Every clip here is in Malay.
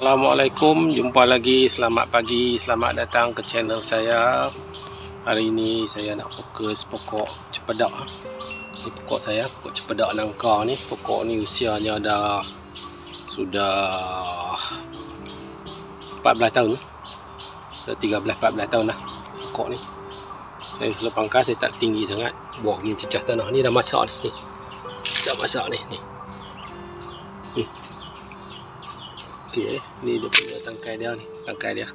Assalamualaikum, jumpa lagi. Selamat pagi, selamat datang ke channel saya. Hari ini saya nak fokus pokok cempedak. Ini pokok saya, pokok cempedak nangka ni. Pokok ni usianya dah sudah 14 tahun. Dah 13-14 tahun dah pokok ni. Saya selalu pangkas, dia tak tinggi sangat. Buah ni cecah tanah. Ni dah masak ni. Dah masak ni. Okey, ni dia punya tangkai dia ni, tangkai dia.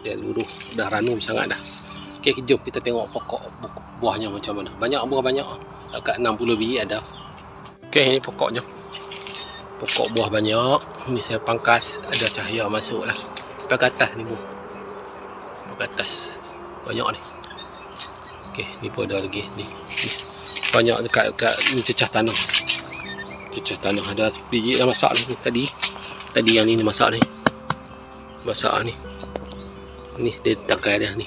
Dia luruh, dah ranum sangat dah. Okey, jom kita tengok pokok buahnya macam mana. Banyak buah banyak. Dekat 60 biji ada. Okey, ini pokoknya. Pokok buah banyak. Ni saya pangkas, ada cahaya masuk lah. Sampai ke atas ni buah. Sampai ke atas. Banyak ni. Okey, ni pun ada lagi ni. Banyak dekat ni cecah tanah. Cecah tanah ada biji dah masak ni tadi yang ni masak ni. Masak ni. Ni dia tangkai dia ni.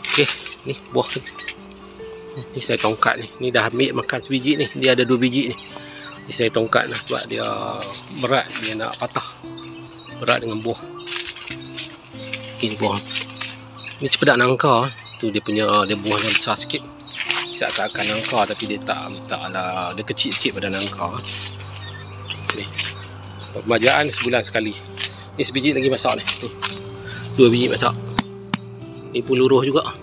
Okey, ni buah ni. Ni saya tongkat ni. Ni dah ambil makan sebiji ni. Dia ada 2 biji ni. Ni saya tongkat lah sebab dia berat, dia nak patah. Berat dengan buah. Okey, ni buah. Ni cempedak nangka. Tu dia punya, dia buahnya besar sikit. Seakan-akan nangka tapi dia taklah, dia kecil sikit pada nangka. Ni. Pemajaan sebulan sekali. Ni sebiji lagi masak ni. 2 biji masak. Ni pun luruh juga.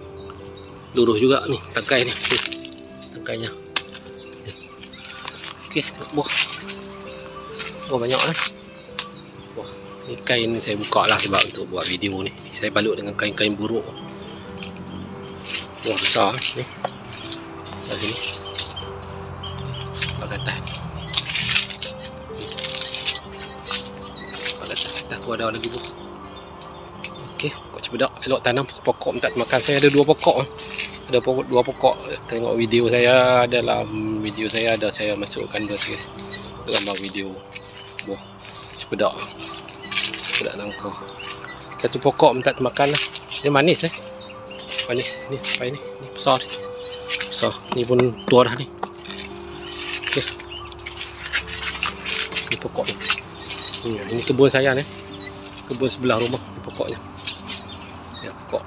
Luruh juga ni tangkai ni. Tangkainya. Okey, buah. Buah banyak lah. Buah. Ni kain ni saya buka lah sebab untuk buat video ni. Saya balut dengan kain-kain buruk. Buah besar ni. Kat sini. Kat atas. Dah ada lagi buah. Okey, pokok cempedak elok tanam. Pokok minta makan saya ada 2 pokok. Ada 2 pokok. Tengok video saya, dalam video saya ada saya masukkan gambar video buah cempedak. Cempedak nangka. Satu pokok minta makan lah. Dia manis Manis ni, apa ni? Ni besar ni. Besar. Ni pun tua dah ni. Okey. Ni pokok ni. Ini kebun saya ni. Kebun sebelah rumah ni pokoknya. Ya, pokok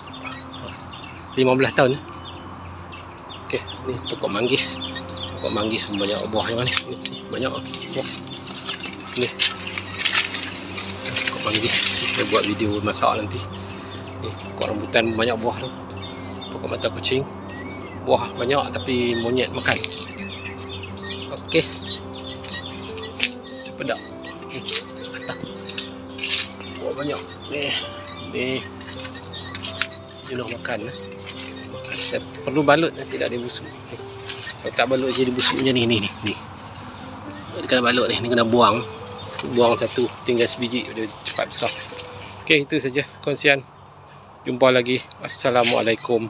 15 tahun. Okey, ni pokok manggis. Pokok manggis pun banyak buah yang ni. Banyak buah. Ni. Pokok manggis. Saya buat video masak nanti. Ni pokok rambutan banyak buah tu. Pokok mata kucing. Buah banyak tapi monyet makan. Okey. Cempedak. Buah banyak. Ni jenuh makan. Saya perlu balut nanti tak ada busuk. Kalau tak balut jadi busuknya ni. Dia kena balut ni kena buang. Buang satu, tinggal sebiji dia cepat besar. Okey, itu saja kongsian. Jumpa lagi. Assalamualaikum.